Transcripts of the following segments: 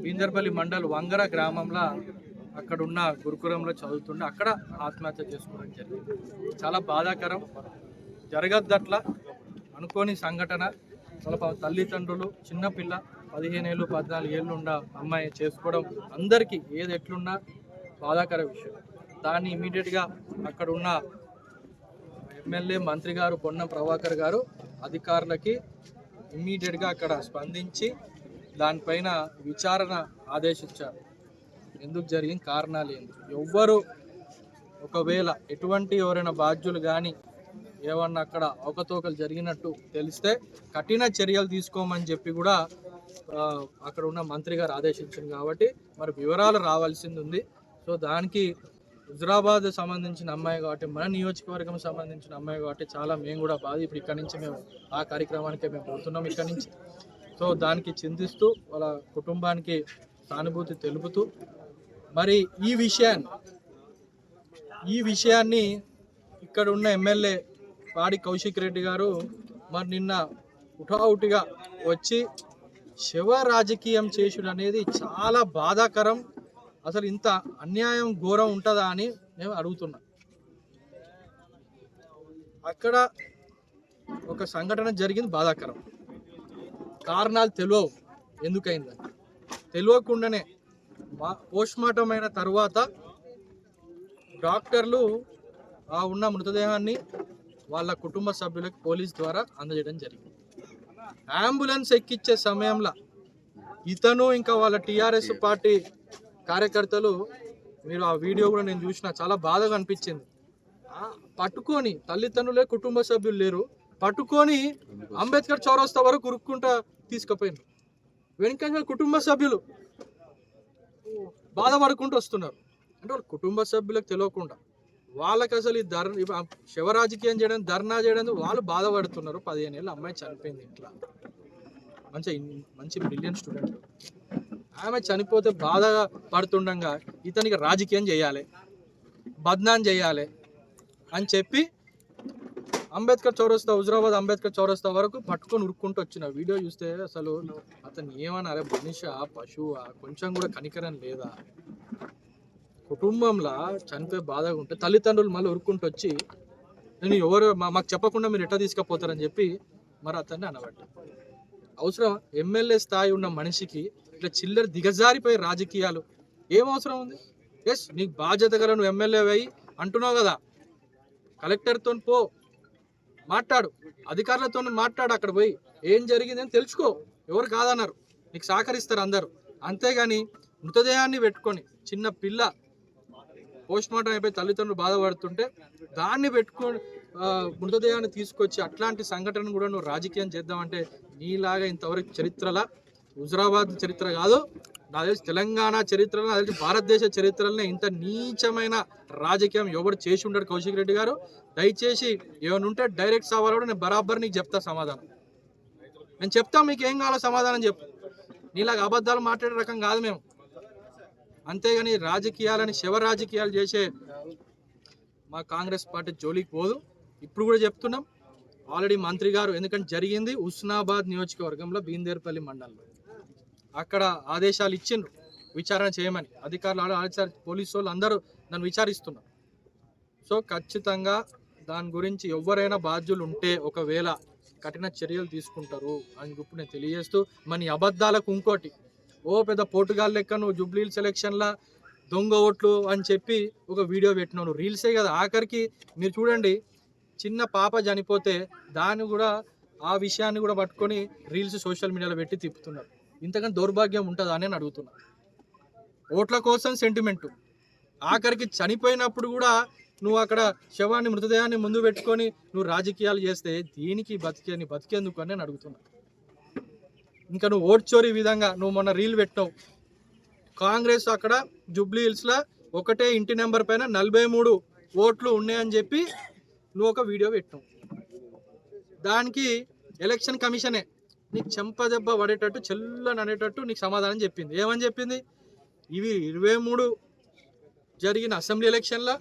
బీందర్పల్లి మండల్ వంగర గ్రామంలో అక్కడున్న గురుకులంలో చదువుతుండే అక్కడ ఆత్మహత్య చేసుకోవడం జరిగింది. చాలా బాధాకరం. జరగద్దట్లా అనుకోని సంఘటన. వాళ్ళ తల్లిదండ్రులు చిన్నపిల్ల 15 ఏళ్ళు 14 ఏళ్ళు ఉన్న అమ్మాయి చేసుకోవడం అందరికీ ఏది ఎట్లున్నా బాధాకర విషయం. దాన్ని ఇమీడియట్గా అక్కడ ఉన్న ఎమ్మెల్యే మంత్రి గారు పొన్నం ప్రభాకర్ గారు అధికారులకి ఇమీడియట్గా అక్కడ స్పందించి దానిపైన విచారణ ఆదేశించారు. ఎందుకు జరిగింది, కారణాలు ఏంటి, ఎవ్వరు ఒకవేళ ఎటువంటి ఎవరైనా బాధ్యులు కానీ ఏమన్నా అక్కడ అవకతవకలు జరిగినట్టు తెలిస్తే కఠిన చర్యలు తీసుకోమని చెప్పి కూడా అక్కడ ఉన్న మంత్రి గారు ఆదేశించింది. కాబట్టి మరి వివరాలు రావాల్సింది ఉంది. సో దానికి హుజరాబాద్ సంబంధించిన అమ్మాయి కాబట్టి, మన నియోజకవర్గం సంబంధించిన అమ్మాయి కాబట్టి చాలా మేము కూడా బాధ. ఇప్పుడు ఇక్కడి నుంచి మేము ఆ కార్యక్రమానికి మేము పోతున్నాం ఇక్కడి నుంచి. సో దానికి చింతిస్తూ వాళ్ళ కుటుంబానికి సానుభూతి తెలుపుతూ మరి ఈ విషయాన్ని ఇక్కడ ఉన్న ఎమ్మెల్యే పాడి కౌశిక్ రెడ్డి గారు మరి నిన్న ఉటావుటిగా వచ్చి శవ రాజకీయం చేసుడు అనేది చాలా బాధాకరం. అసలు ఇంత అన్యాయం ఘోరం ఉంటుందా అని మేము అడుగుతున్నాం. అక్కడ ఒక సంఘటన జరిగింది, బాధాకరం. కారణాలు తెలియవు, ఎందుకైందని తెలియకుండానే పోస్ట్మార్టం అయిన తర్వాత డాక్టర్లు ఆ ఉన్న మృతదేహాన్ని వాళ్ళ కుటుంబ సభ్యులకు పోలీస్ ద్వారా అందజేయడం జరిగింది. అంబులెన్స్ ఎక్కించే సమయంలో ఇతను ఇంకా వాళ్ళ టీఆర్ఎస్ పార్టీ కార్యకర్తలు, మీరు ఆ వీడియో కూడా నేను చూసిన, చాలా బాధగా అనిపించింది. పట్టుకొని తల్లిదండ్రులే కుటుంబ సభ్యులు లేరు, పట్టుకొని అంబేద్కర్ చౌరస్తా వరకు ఉరుక్కుంటా తీసుకుపోయినారు. వెనుక కుటుంబ సభ్యులు బాధపడుకుంటూ వస్తున్నారు. అంటే వాళ్ళ కుటుంబ సభ్యులకు తెలియకుండా వాళ్ళకి అసలు ఈ శవ రాజకీయం చేయడం, ధర్నా చేయడం వాళ్ళు బాధపడుతున్నారు. 15 ఏళ్ళ అమ్మాయి చనిపోయింది ఇంట్లో, మంచి బ్రిలియంట్ స్టూడెంట్. ఆమె చనిపోతే బాధగా పడుతుండగా ఇతనికి రాజకీయం చేయాలి, బద్నాం చేయాలి అని చెప్పి అంబేద్కర్ చౌరస్తా, హుజరాబాద్ అంబేద్కర్ చౌరస్తా వరకు పట్టుకొని ఉరుక్కుంటూ వచ్చిన వీడియో చూస్తే అసలు అతను ఏమన్నారే, మనిషా పశువా, కొంచెం కూడా కనికరం లేదా? కుటుంబంలో చనిపోయి బాధగా ఉంటే తల్లిదండ్రులు మళ్ళీ ఉరుక్కుంటూ వచ్చి నేను ఎవరు మాకు చెప్పకుండా మీరు ఎట్లా తీసుకుపోతారని చెప్పి మరి అతన్ని అనబట్టి. అవసరం ఎమ్మెల్యే స్థాయి ఉన్న మనిషికి ఇట్లా చిల్లర దిగజారిపోయి రాజకీయాలు ఏం అవసరం ఉంది? ఎస్, నీకు బాధ్యత గల నువ్వు ఎమ్మెల్యే అయ్యి అంటున్నావు కదా, కలెక్టర్తో పో మాట్లాడు, అధికారులతో మాట్లాడు, అక్కడ పోయి ఏం జరిగిందని తెలుసుకో. ఎవరు కాదన్నారు, నీకు సహకరిస్తారు అందరూ. అంతేగాని మృతదేహాన్ని పెట్టుకొని చిన్న పిల్ల పోస్ట్మార్టం అయిపోయి తల్లిదండ్రులు బాధపడుతుంటే దాన్ని పెట్టుకొని మృతదేహాన్ని తీసుకొచ్చి అట్లాంటి సంఘటన కూడా నువ్వు రాజకీయం చేద్దామంటే నీలాగా ఇంతవరకు చరిత్రలా, హుజరాబాద్ చరిత్ర కాదు, నాకు తెలిసి తెలంగాణ చరిత్రలో, నాకు తెలిసి భారతదేశ చరిత్రలోనే ఇంత నీచమైన రాజకీయం ఎవరు చేసి ఉంటాడు కౌశిక్ రెడ్డి గారు. దయచేసి ఏమైనా ఉంటే డైరెక్ట్ సవాల్ కూడా నేను బరాబర్ నీకు చెప్తా సమాధానం. నేను చెప్తా, మీకు ఏం కావాలో సమాధానం చెప్పు. నీలాగా అబద్ధాలు మాట్లాడే రకం కాదు మేము. అంతేగాని రాజకీయాలని శవ రాజకీయాలు చేసే మా కాంగ్రెస్ పార్టీ జోలికి పోదు. ఇప్పుడు కూడా చెప్తున్నాం, ఆల్రెడీ మంత్రి గారు, ఎందుకంటే జరిగింది హుస్నాబాద్ నియోజకవర్గంలో బీందేర్పల్లి మండలంలో, అక్కడ ఆదేశాలు ఇచ్చిండ్రు విచారణ చేయమని. అధికారులు, పోలీసు వాళ్ళు అందరూ దాన్ని విచారిస్తున్నారు. సో ఖచ్చితంగా దాని గురించి ఎవరైనా బాధ్యులు ఉంటే ఒకవేళ కఠిన చర్యలు తీసుకుంటారు అని ఇప్పుడు నేను తెలియజేస్తూ, మన అబద్ధాలకు ఇంకోటి, ఓ పెద్ద పోటుగాల్ లెక్క నువ్వు జూబ్లీ సెలక్షన్లా దొంగ ఓట్లు అని చెప్పి ఒక వీడియో పెట్టినావు. నువ్వు రీల్సే కదా, ఆఖరికి మీరు చూడండి, చిన్న పాప చనిపోతే దాన్ని కూడా, ఆ విషయాన్ని కూడా పట్టుకొని రీల్స్ సోషల్ మీడియాలో పెట్టి తిప్పుతున్నారు. ఇంతకన్నా దౌర్భాగ్యం ఉంటుందా అని అడుగుతున్నా. ఓట్ల కోసం సెంటిమెంటు, ఆఖరికి చనిపోయినప్పుడు కూడా నువ్వు అక్కడ శవాన్ని, మృతదేహాన్ని ముందు పెట్టుకొని నువ్వు రాజకీయాలు చేస్తే దీనికి బతికేందుకు అని నేను అడుగుతున్నా. ఇంకా నువ్వు ఓట్ చోరీ విధంగా నువ్వు మొన్న రీల్ పెట్టినావు, కాంగ్రెస్ అక్కడ జూబ్లీ హిల్స్లో ఒకటే ఇంటి నెంబర్ పైన 43 ఓట్లు ఉన్నాయని చెప్పి నువ్వు ఒక వీడియో పెట్టినావు. దానికి ఎలక్షన్ కమిషనే నీకు చెంపదెబ్బ పడేటట్టు, చెల్లని అనేటట్టు నీకు సమాధానం చెప్పింది. ఏమని చెప్పింది? ఇవి 23 జరిగిన అసెంబ్లీ ఎలక్షన్లో,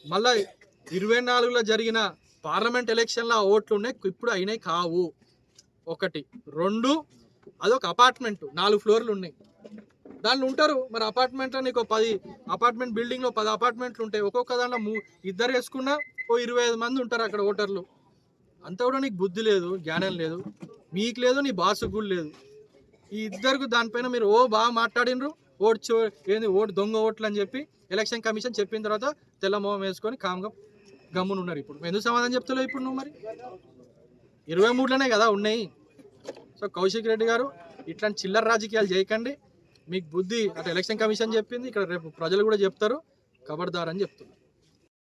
మళ్ళీ 24లో జరిగిన పార్లమెంట్ ఎలక్షన్లో ఆ ఓట్లు ఉన్నాయి, ఇప్పుడు అయినాయి కావు. ఒకటి. 2, అదొక అపార్ట్మెంట్, 4 ఫ్లోర్లు ఉన్నాయి, దాంట్లో ఉంటారు. మరి అపార్ట్మెంట్లో నీకు 10 అపార్ట్మెంట్ బిల్డింగ్లో 10 అపార్ట్మెంట్లు ఉంటాయి, ఒక్కొక్క దాంట్లో 2 వేసుకున్నా 25 మంది ఉంటారు అక్కడ ఓటర్లు. అంతా కూడా నీకు బుద్ధి లేదు, జ్ఞానం లేదు, మీకు లేదు, నీ బాసుకు కూడా లేదు. ఈ ఇద్దరికి దానిపైన మీరు బాగా మాట్లాడినరు, ఓటు దొంగ ఓట్లు అని చెప్పి ఎలక్షన్ కమిషన్ చెప్పిన తర్వాత తెల్లమోహం వేసుకొని కామ్గా గమ్మునున్నారు. ఇప్పుడు ఎందుకు సమాధానం చెప్తలేవు ఇప్పుడు నువ్వు? మరి 23లోనే కదా ఉన్నాయి. సో కౌశిక్ రెడ్డి గారు, ఇట్లాంటి చిల్లర రాజకీయాలు చేయకండి. మీకు బుద్ధి అటు ఎలక్షన్ కమిషన్ చెప్పింది, ఇక్కడ రేపు ప్రజలు కూడా చెప్తారు, ఖబర్దార్ అని చెప్తున్నారు.